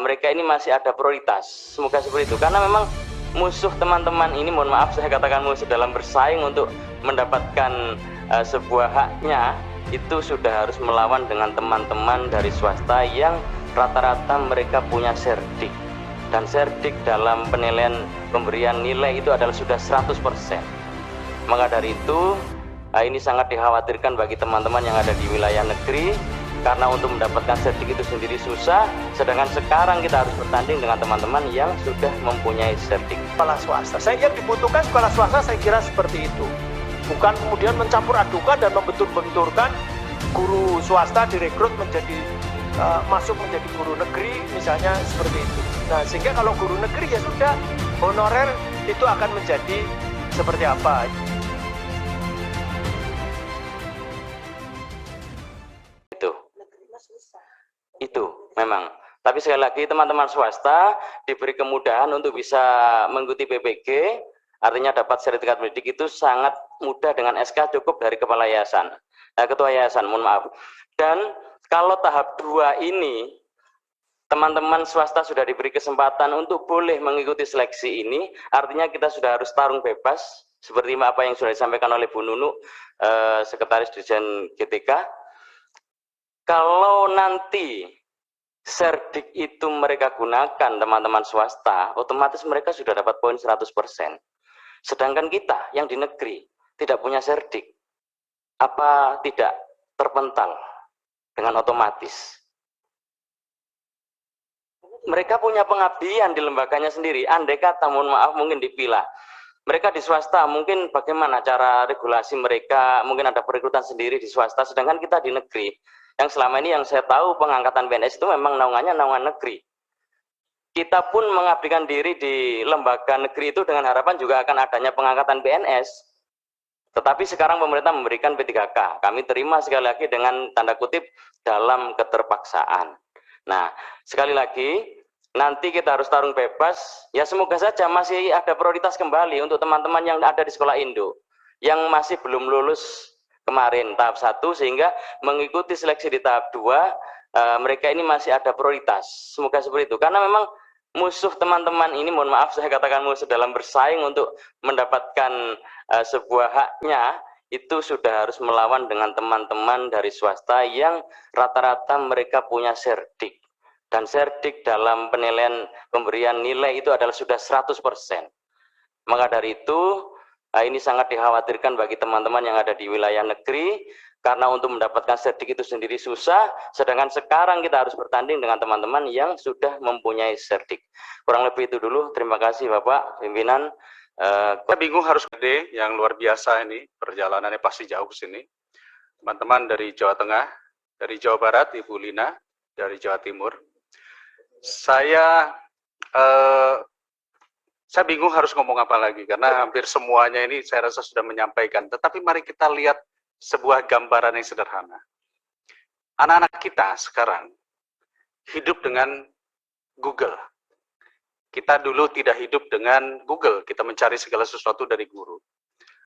mereka ini masih ada prioritas. Semoga seperti itu, karena memang musuh teman-teman ini, mohon maaf saya katakan musuh dalam bersaing untuk mendapatkan sebuah haknya, itu sudah harus melawan dengan teman-teman dari swasta yang rata-rata mereka punya serdik, dan serdik dalam penilaian pemberian nilai itu adalah sudah 100%. Maka dari itu ini sangat dikhawatirkan bagi teman-teman yang ada di wilayah negeri, karena untuk mendapatkan serdik itu sendiri susah, sedangkan sekarang kita harus bertanding dengan teman-teman yang sudah mempunyai serdik. Sekolah swasta, yang dibutuhkan sekolah swasta saya kira seperti itu, bukan kemudian mencampur adukan dan membentur-benturkan guru swasta direkrut menjadi masuk menjadi guru negeri misalnya, seperti itu. Nah, sehingga kalau guru negeri ya sudah, honorer itu akan menjadi seperti apa. Itu memang. Tapi sekali lagi teman-teman swasta diberi kemudahan untuk bisa mengikuti PPG, artinya dapat sertifikat pendidik itu sangat mudah dengan SK cukup dari kepala yayasan, ketua yayasan, mohon maaf. Dan kalau tahap 2 ini teman-teman swasta sudah diberi kesempatan untuk boleh mengikuti seleksi ini, artinya kita sudah harus tarung bebas seperti apa yang sudah disampaikan oleh Bu Nunu, Sekretaris Dirjen GTK. Kalau nanti serdik itu mereka gunakan teman-teman swasta, otomatis mereka sudah dapat poin 100%. Sedangkan kita yang di negeri tidak punya serdik, apa tidak terpental dengan otomatis? Mereka punya pengabdian di lembaganya sendiri. Andai kata, mohon maaf, mungkin dipilah. Mereka di swasta, mungkin bagaimana cara regulasi mereka, mungkin ada perekrutan sendiri di swasta, sedangkan kita di negeri. Yang selama ini yang saya tahu pengangkatan PNS itu memang naungannya naungan negeri. Kita pun mengabdikan diri di lembaga negeri itu dengan harapan juga akan adanya pengangkatan PNS. Tetapi sekarang pemerintah memberikan P3K. Kami terima sekali lagi dengan tanda kutip dalam keterpaksaan. Nah, sekali lagi, nanti kita harus tarung bebas. Ya semoga saja masih ada prioritas kembali untuk teman-teman yang ada di sekolah Indo, yang masih belum lulus kemarin tahap 1, sehingga mengikuti seleksi di tahap 2, mereka ini masih ada prioritas. Semoga seperti itu, karena memang musuh teman-teman ini, mohon maaf saya katakan musuh dalam bersaing untuk mendapatkan sebuah haknya, itu sudah harus melawan dengan teman-teman dari swasta yang rata-rata mereka punya serdik, dan serdik dalam penilaian pemberian nilai itu adalah sudah 100%. Maka dari itu ini sangat dikhawatirkan bagi teman-teman yang ada di wilayah negeri, karena untuk mendapatkan serdik itu sendiri susah, sedangkan sekarang kita harus bertanding dengan teman-teman yang sudah mempunyai serdik. Kurang lebih itu dulu. Terima kasih Bapak pimpinan. Kita bingung harus gede, yang luar biasa ini, perjalanannya pasti jauh ke sini. Teman-teman dari Jawa Tengah, dari Jawa Barat, Ibu Lina, dari Jawa Timur. Saya bingung harus ngomong apa lagi, karena hampir semuanya ini saya rasa sudah menyampaikan. Tetapi mari kita lihat sebuah gambaran yang sederhana. Anak-anak kita sekarang hidup dengan Google. Kita dulu tidak hidup dengan Google, kita mencari segala sesuatu dari guru.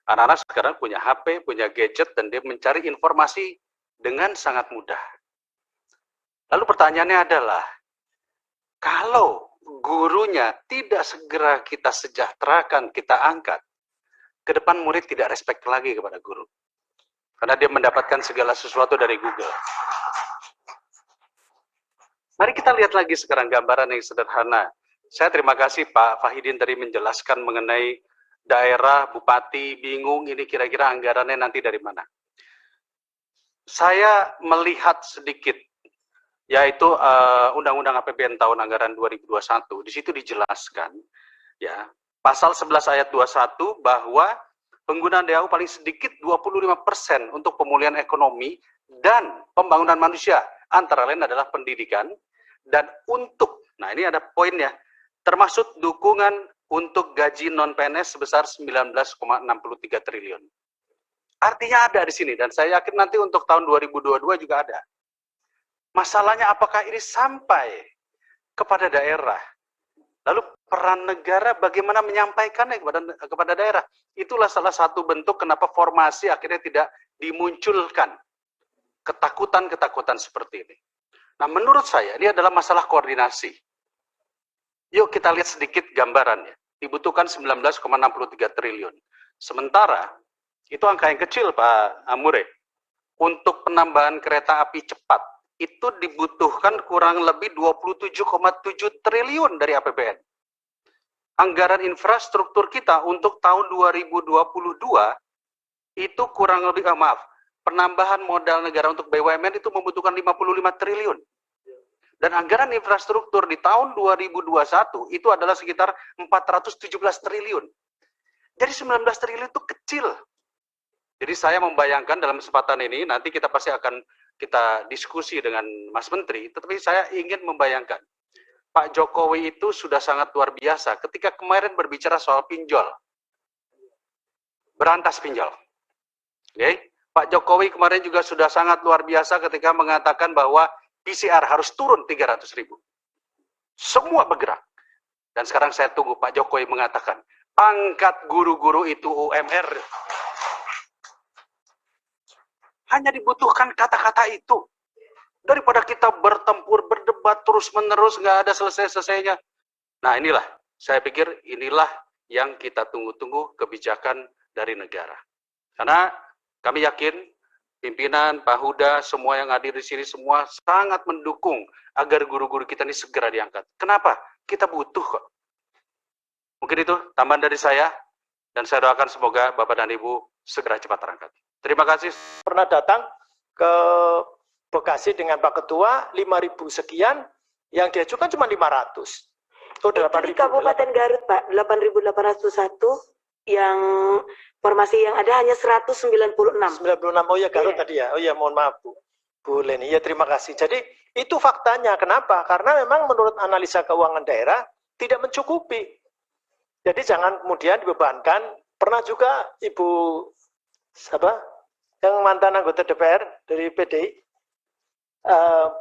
Anak-anak sekarang punya HP, punya gadget, dan dia mencari informasi dengan sangat mudah. Lalu pertanyaannya adalah, kalau gurunya tidak segera kita sejahterakan, kita angkat, ke depan murid tidak respect lagi kepada guru. Karena dia mendapatkan segala sesuatu dari Google. Mari kita lihat lagi sekarang gambaran yang sederhana. Saya terima kasih Pak Fahidin tadi menjelaskan mengenai daerah, bupati, bingung ini kira-kira anggarannya nanti dari mana. Saya melihat sedikit, yaitu Undang-Undang APBN tahun anggaran 2021, di situ dijelaskan, ya, pasal 11 ayat 21 bahwa penggunaan DAU paling sedikit 25% untuk pemulihan ekonomi dan pembangunan manusia, antara lain adalah pendidikan, dan untuk, nah ini ada poinnya, termasuk dukungan untuk gaji non-PNS sebesar 19,63 triliun. Artinya ada di sini, dan saya yakin nanti untuk tahun 2022 juga ada. Masalahnya apakah ini sampai kepada daerah? Lalu peran negara bagaimana menyampaikannya kepada daerah? Itulah salah satu bentuk kenapa formasi akhirnya tidak dimunculkan. Ketakutan-ketakutan seperti ini. Nah, menurut saya ini adalah masalah koordinasi. Yuk kita lihat sedikit gambarannya. Dibutuhkan 19,63 triliun. Sementara, itu angka yang kecil Pak Amure. Untuk penambahan kereta api cepat, itu dibutuhkan kurang lebih 27,7 triliun dari APBN. Anggaran infrastruktur kita untuk tahun 2022 itu kurang lebih, penambahan modal negara untuk BUMN itu membutuhkan 55 triliun. Dan anggaran infrastruktur di tahun 2021 itu adalah sekitar 417 triliun. Jadi 19 triliun itu kecil. Jadi saya membayangkan dalam kesempatan ini, nanti kita pasti akan kita diskusi dengan Mas Menteri, tetapi saya ingin membayangkan, Pak Jokowi itu sudah sangat luar biasa ketika kemarin berbicara soal pinjol. Berantas pinjol. Okay? Pak Jokowi kemarin juga sudah sangat luar biasa ketika mengatakan bahwa PCR harus turun 300.000. Semua bergerak. Dan sekarang saya tunggu Pak Jokowi mengatakan, angkat guru-guru itu UMR. Hanya dibutuhkan kata-kata itu. Daripada kita bertempur, berdebat terus-menerus, nggak ada selesai-selesainya. Nah inilah, saya pikir inilah yang kita tunggu-tunggu kebijakan dari negara. Karena kami yakin, pimpinan, Pak Huda, semua yang hadir di sini, semua sangat mendukung agar guru-guru kita ini segera diangkat. Kenapa? Kita butuh kok. Mungkin itu tambahan dari saya, dan saya doakan semoga Bapak dan Ibu segera cepat terangkat. Terima kasih. Pernah datang ke Bekasi dengan Pak Ketua, 5.000 sekian, yang diajukan cuma 500. Itu di Kabupaten Garut, Pak, 8.801, yang formasi yang ada hanya 196. 96, oh ya Garut tadi ya. Oh ya, mohon maaf Bu Leni. Ya terima kasih. Jadi itu faktanya. Kenapa? Karena memang menurut analisa keuangan daerah tidak mencukupi. Jadi jangan kemudian dibebankan. Pernah juga Ibu siapa? Yang mantan anggota DPR dari PDI,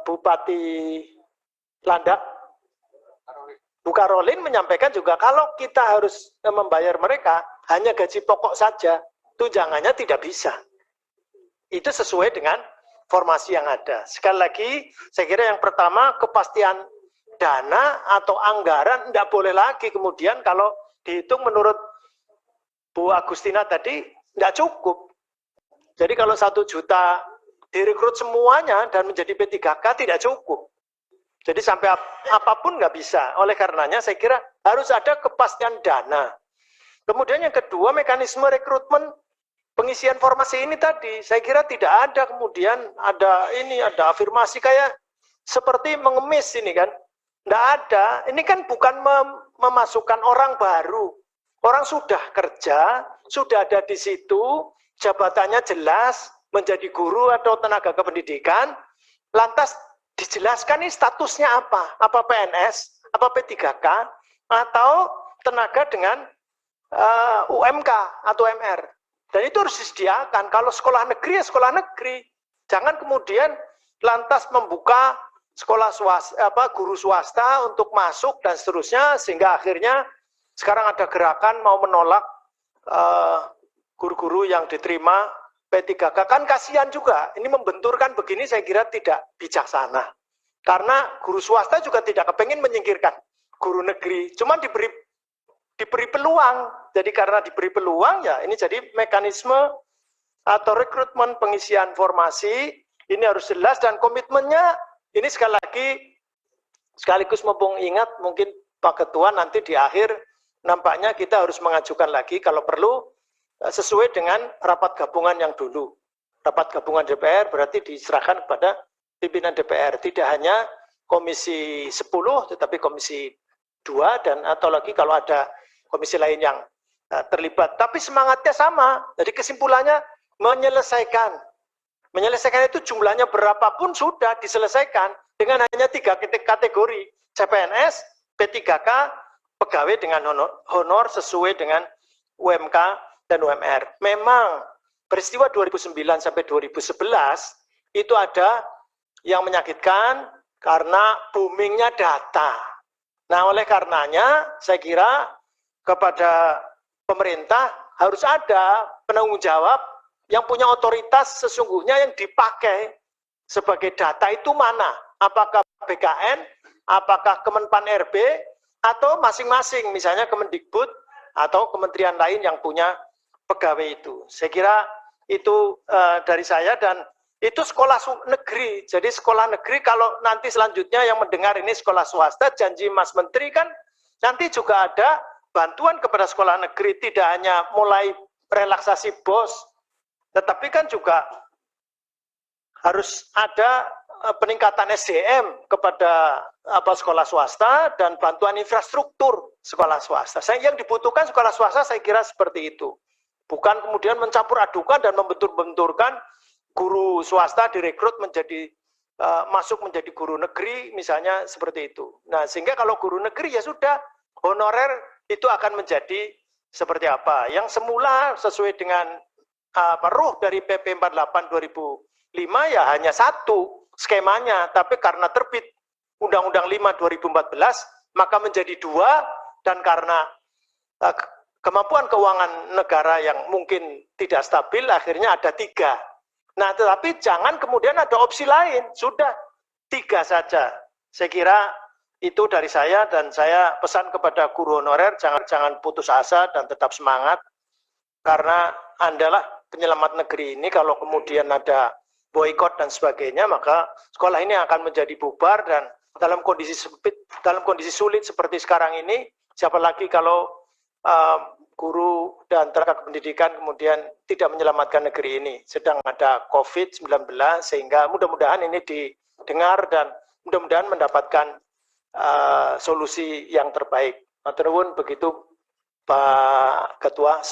Bupati Landak, Bu Karolin menyampaikan juga kalau kita harus membayar mereka hanya gaji pokok saja, tunjangannya tidak bisa. Itu sesuai dengan formasi yang ada. Sekali lagi, saya kira yang pertama kepastian dana atau anggaran tidak boleh lagi kemudian kalau dihitung menurut Bu Agustina tadi tidak cukup. Jadi kalau 1 juta direkrut semuanya dan menjadi P3K tidak cukup. Jadi sampai apapun nggak bisa. Oleh karenanya saya kira harus ada kepastian dana. Kemudian yang kedua, mekanisme rekrutmen pengisian formasi ini tadi. Saya kira tidak ada kemudian ada afirmasi kayak seperti mengemis ini kan. Tidak ada. Ini kan bukan memasukkan orang baru. Orang sudah kerja, sudah ada di situ, jabatannya jelas, menjadi guru atau tenaga kependidikan, lantas dijelaskan ini statusnya apa? Apa PNS, apa P3K, atau tenaga dengan UMK atau MR. Dan itu harus disediakan. Kalau sekolah negeri ya sekolah negeri. Jangan kemudian lantas membuka sekolah swasta, guru swasta untuk masuk dan seterusnya, sehingga akhirnya sekarang ada gerakan mau menolak guru-guru yang diterima P3K. Kan kasihan juga, ini membenturkan begini saya kira tidak bijaksana. Karena guru swasta juga tidak kepengin menyingkirkan guru negeri, cuma diberi peluang. Jadi karena diberi peluang ya ini jadi mekanisme atau rekrutmen pengisian formasi ini harus jelas dan komitmennya ini sekali lagi sekaligus mumpung ingat mungkin Pak Ketua nanti di akhir nampaknya kita harus mengajukan lagi kalau perlu sesuai dengan rapat gabungan yang dulu. Rapat gabungan DPR berarti diserahkan kepada pimpinan DPR, tidak hanya komisi 10 tetapi komisi 2 dan atau lagi kalau ada komisi lain yang terlibat. Tapi semangatnya sama. Jadi kesimpulannya menyelesaikan. Menyelesaikan itu jumlahnya berapapun sudah diselesaikan dengan hanya 3 kategori. CPNS, P3K, pegawai dengan honor sesuai dengan UMK dan UMR. Memang peristiwa 2009 sampai 2011 itu ada yang menyakitkan karena boomingnya data. Nah, oleh karenanya saya kira kepada pemerintah harus ada penanggung jawab yang punya otoritas sesungguhnya yang dipakai sebagai data itu mana? apakah BKN, apakah Kemenpan RB, atau masing-masing, misalnya Kemendikbud atau kementerian lain yang punya pegawai itu. Saya kira itu dari saya, dan itu sekolah negeri. Jadi sekolah negeri, kalau nanti selanjutnya yang mendengar ini sekolah swasta, janji Mas Menteri kan nanti juga ada bantuan kepada sekolah negeri, tidak hanya mulai relaksasi BOS, tetapi kan juga harus ada peningkatan SDM kepada sekolah swasta dan bantuan infrastruktur sekolah swasta. Yang dibutuhkan sekolah swasta saya kira seperti itu. Bukan kemudian mencampur adukan dan membentur-benturkan guru swasta direkrut menjadi masuk menjadi guru negeri misalnya seperti itu. Nah, sehingga kalau guru negeri ya sudah honorer itu akan menjadi seperti apa? Yang semula sesuai dengan ruh dari PP 48 2005 ya hanya satu skemanya, tapi karena terbit Undang-Undang 5 2014 maka menjadi dua, dan karena kemampuan keuangan negara yang mungkin tidak stabil akhirnya ada tiga. Nah, tetapi jangan kemudian ada opsi lain, sudah tiga saja. Saya kira itu dari saya, dan saya pesan kepada guru honorer jangan putus asa dan tetap semangat, karena Andalah penyelamat negeri ini. Kalau kemudian ada boikot dan sebagainya, maka sekolah ini akan menjadi bubar, dan dalam kondisi sempit, dalam kondisi sulit seperti sekarang ini, siapa lagi kalau guru dan tenaga pendidikan kemudian tidak menyelamatkan negeri ini. Sedang ada COVID-19, sehingga mudah-mudahan ini didengar dan mudah-mudahan mendapatkan solusi yang terbaik. Matur nuwun, begitu Pak Ketua.